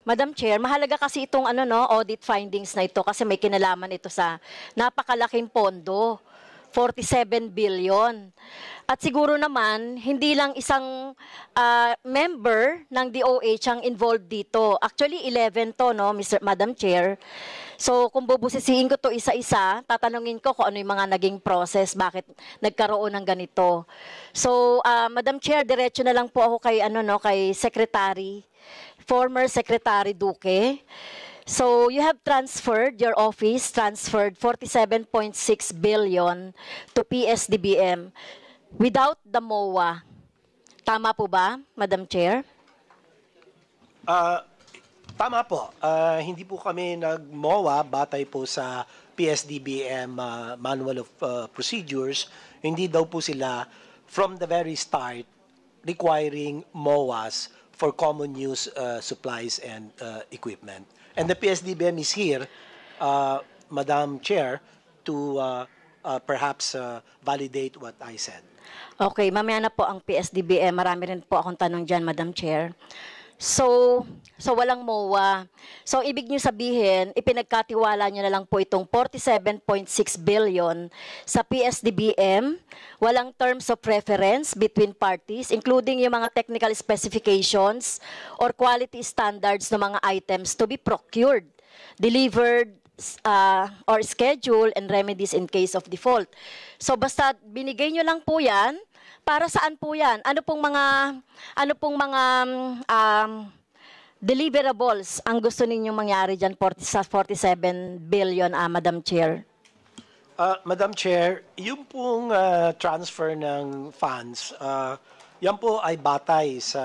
Madam Chair, mahalaga kasi itong audit findings na ito kasi may kinalaman ito sa napakalaking pondo, 47 billion. At siguro naman, hindi lang isang member ng DOH ang involved dito. Actually, 11 to, no, Madam Chair. So, kung bubusisiin ko to isa-isa, tatanungin ko kung ano yung mga naging process, bakit nagkaroon ng ganito. So, Madam Chair, diretso na lang po ako kay, kay Secretary, former Secretary Duque. So, you have transferred, your office transferred 47.6 billion to PSDBM without the MOA. Tama po ba, Madam Chair? Tama po. Hindi po kami nag-MOA batay po sa PSDBM Manual of Procedures. Hindi daw po sila from the very start requiring MOAs for common use supplies and equipment. And the PSDBM is here, Madam Chair, to perhaps validate what I said. Okay, mamaya na po ang PSDBM. Marami rin po akong tanong dyan, Madam Chair. So walang MOA. So, ibig niyo sabihin, ipinagkatiwala niyo na lang po itong 47.6 billion sa PSDBM, walang terms of reference between parties, including yung mga technical specifications or quality standards ng mga items to be procured, delivered, or schedule and remedies in case of default. So, basta binigay nyo lang po yan. Para saan po yan? Ano pong mga deliverables ang gusto ninyong mangyari dyan sa 47 billion, Madam Chair? Madam Chair, yung pong transfer ng funds, yan po ay batay sa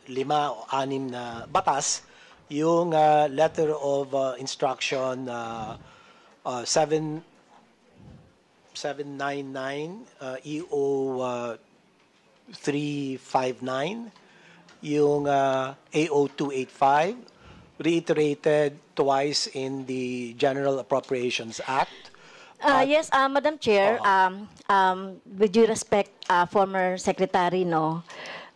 5 o 6 na batas. Yung letter of instruction 799 EO 359, yung AO 285, reiterated twice in the General Appropriations Act. Yes, Madam Chair, with due respect, former Secretary, no,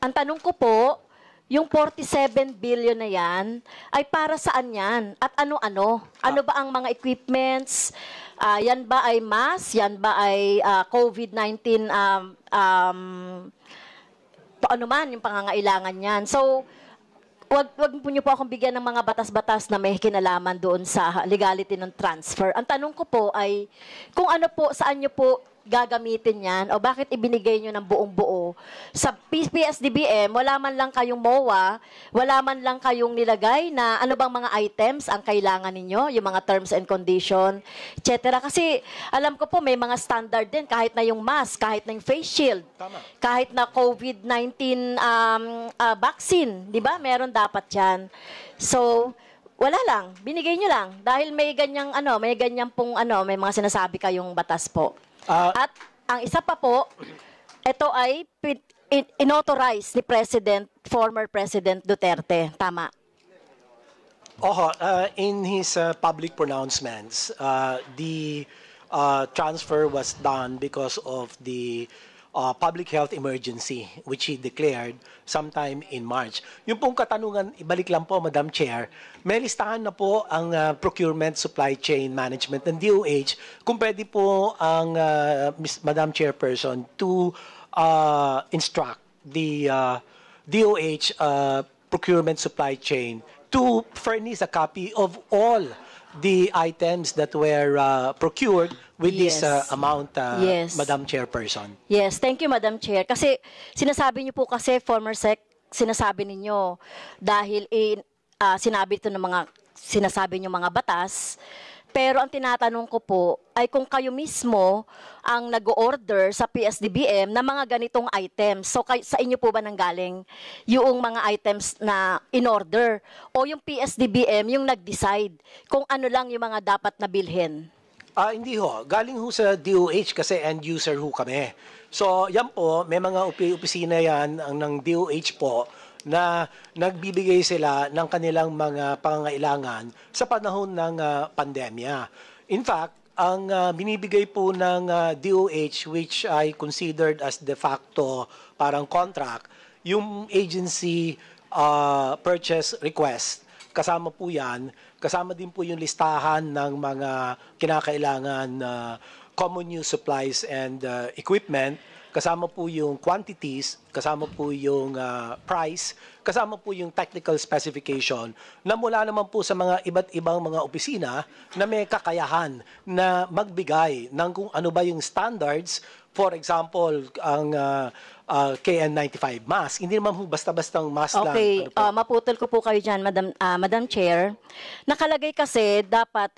ang tanong ko po, yung 47 billion na yan, ay para saan yan? At ano-ano? Ano ba ang mga equipments? Yan ba ay mask? Yan ba ay COVID-19? Ano man yung pangangailangan yan? So, wag po niyo po akong bigyan ng mga batas-batas na may kinalaman doon sa legality ng transfer. Ang tanong ko po ay, kung ano po, saan niyo po gagamitin yan o bakit ibinigay nyo ng buong-buo. Sa PSDBM, wala man lang kayong MOA, wala man lang kayong nilagay na ano bang mga items ang kailangan ninyo, yung mga terms and condition, etc. Kasi alam ko po may mga standard din kahit na yung mask, kahit na yung face shield, kahit na COVID-19 vaccine, di ba? Meron dapat yan. So, wala lang, binigay nyo lang dahil may ganyang may mga sinasabi kayong batas po. At ang isa pa po, ito ay inauthorize ni former President Duterte. Tama? In his public pronouncements, the transfer was done because of the public health emergency which he declared sometime in March. Yung pong katanungan, ibalik lang po, Madam Chair, may listahan na po ang procurement supply chain management ng DOH. Kung pwede po ang Madam Chairperson to instruct the DOH procurement supply chain to furnish a copy of all the items that were procured with this amount, Madam Chairperson. Yes, thank you, Madam Chair. Kasi sinasabi niyo po kasi, former Sec, sinasabi ninyo dahil sinabi ito ng sinasabi niyo mga batas, pero ang tinatanong ko po ay kung kayo mismo ang nag-order sa PSDBM ng mga ganitong items. So sa inyo po ba nanggaling yung mga items na in-order o yung PSDBM yung nag-decide kung ano lang yung mga dapat na bilhin? Hindi ho. Galing ho sa DOH kasi end user ho kami. So yan po, may mga opisina yan ng DOH po na nagbibigay sila ng kanilang mga pangangailangan sa panahon ng pandemya. In fact, ang binibigay po ng DOH, which I considered as de facto parang contract, yung agency purchase request kasama po yan, kasama din po yung listahan ng mga kinakailangan na common use supplies and equipment, kasama po yung quantities, kasama po yung price, kasama po yung technical specification na mula naman po sa mga iba't ibang mga opisina na may kakayahan na magbigay ng kung ano ba yung standards. For example, ang KN95 mask. Hindi naman po basta-bastang mask lang. Okay, Ano po? maputol ko po kayo dyan, Madam Chair. Nakalagay kasi, dapat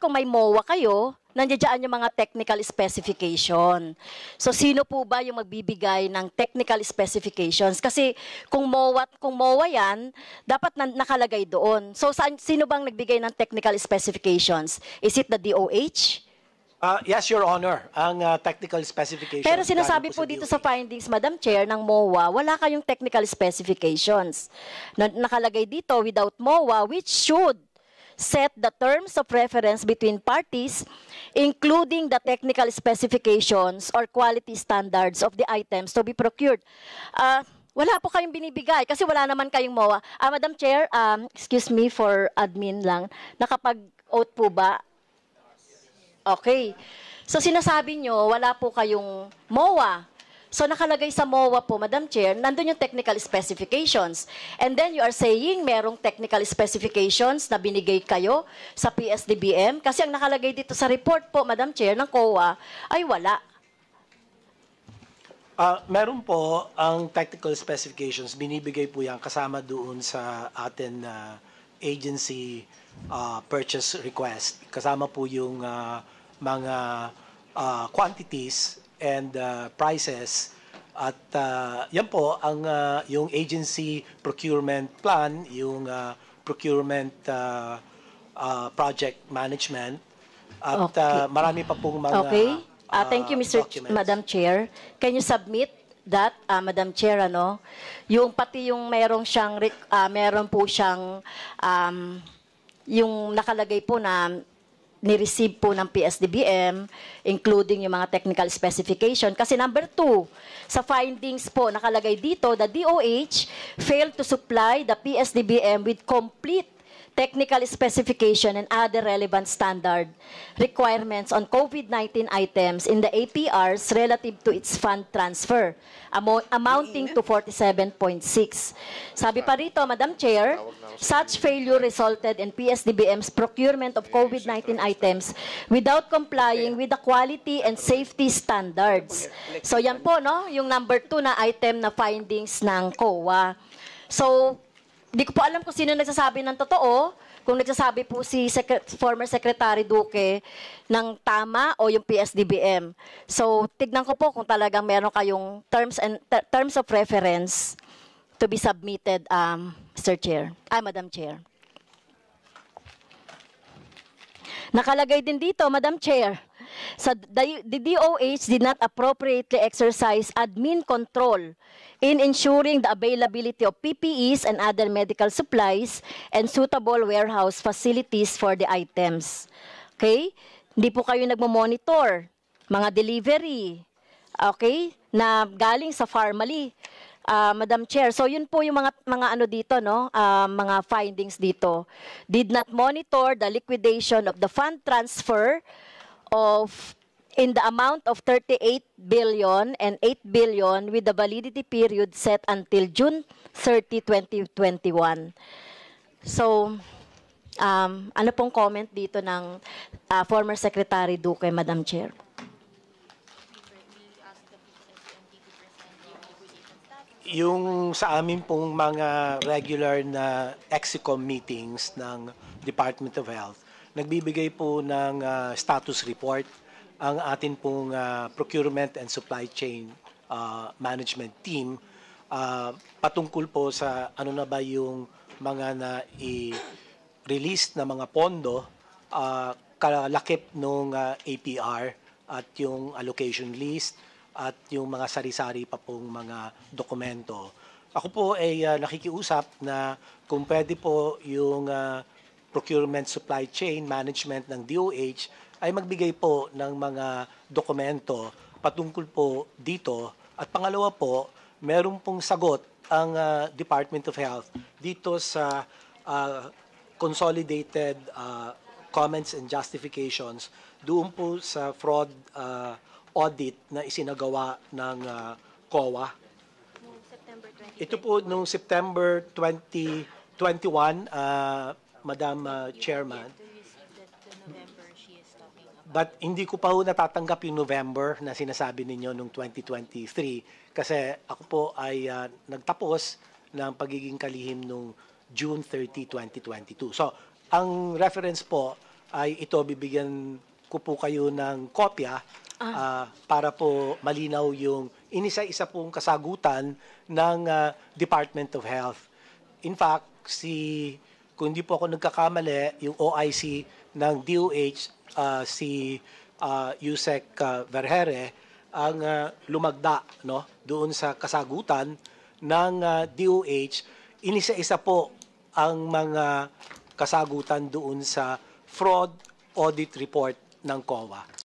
kung may MOA kayo, nandiyan yung mga technical specification. So, sino po ba yung magbibigay ng technical specifications? Kasi kung MOA yan, dapat nakalagay doon. So, sino bang nagbigay ng technical specifications? Is it the DOH? Yes, Your Honor. Ang technical specifications. Pero sinasabi galing po dito sa DOH. findings, Madam Chair, ng MOA, wala kayong technical specifications. Nakalagay dito, without MOA, which should set the terms of reference between parties, including the technical specifications or quality standards of the items to be procured. Wala po kayong binibigay kasi wala naman kayong MOA. Madam Chair, excuse me for admin lang, nakapag-oath po ba? Okay. So sinasabi nyo, wala po kayong MOA. So nakalagay sa MOA po, Madam Chair, nandun yung technical specifications. And then you are saying merong technical specifications na binigay kayo sa PSDBM kasi ang nakalagay dito sa report po, Madam Chair, ng COA ay wala. Meron po ang technical specifications, binibigay po yan kasama doon sa atin na agency purchase request. Kasama po yung mga quantities and prices at yan po ang yung agency procurement plan, yung procurement project management at Okay. marami pa pong mga Okay. Thank you, documents. Madam Chair. Can you submit that, Madam Chair, yung pati yung meron po siyang yung nakalagay po na ni-receive po ng PSDBM, including yung mga technical specification. Kasi number 2, sa findings po, nakalagay dito, the DOH failed to supply the PSDBM with complete technical specification and other relevant standard requirements on COVID-19 items in the APRs relative to its fund transfer, amounting to 47.6. Sabi pa rito, Madam Chair, such failure resulted in PSDBM's procurement of COVID-19 items without complying with the quality and safety standards. So yan po, no? Yung number 2 na item na findings ng COA. So, di ko po alam kung sino nagsasabi ng totoo, kung nagsasabi po si former Secretary Duque ng tama o yung PSDBM. So, tignan ko po kung talagang meron kayong terms of reference to be submitted, Mr. Chair. Madam Chair. Nakalagay din dito, Madam Chair, the DOH did not appropriately exercise admin control in ensuring the availability of PPEs and other medical supplies and suitable warehouse facilities for the items. Okay? Hindi po kayo nagmo-monitor mga delivery, okay, na galing sa Pharmally. Madam Chair, so yun po yung mga ano dito, no? Mga findings dito. Did not monitor the liquidation of the fund transfer in the amount of 38 billion and 8 billion with the validity period set until June 30, 2021. So, ano pong comment dito ng former Secretary Duque, Madam Chair? Yung sa amin pong mga regular na EXICOM meetings ng Department of Health, nagbibigay po ng status report ang atin pong procurement and supply chain management team patungkol po sa ano na ba yung mga na-release na mga pondo, kalakip ng APR at yung allocation list at yung mga sari-sari pa pong mga dokumento. Ako po ay nakikiusap na kung pwede po yung procurement supply chain management ng DOH ay magbigay po ng mga dokumento patungkol po dito. At pangalawa po, meron pong sagot ang Department of Health dito sa consolidated comments and justifications doon po sa fraud audit na isinagawa ng COA. Ito po noong September 2021, Madam Chairman. But hindi ko pa ho natatanggap yung November na sinasabi ninyo noong 2023 kasi ako po ay nagtapos ng pagiging kalihim noong June 30, 2022. So, ang reference po ay ito, bibigyan ko po kayo ng kopya para po malinaw yung inisa-isa pong kasagutan ng Department of Health. In fact, kung hindi po ako nagkakamali, yung OIC ng DOH, si Yusek Vergere, ang lumagda doon sa kasagutan ng DOH. Inisa-isa po ang mga kasagutan doon sa fraud audit report ng COA.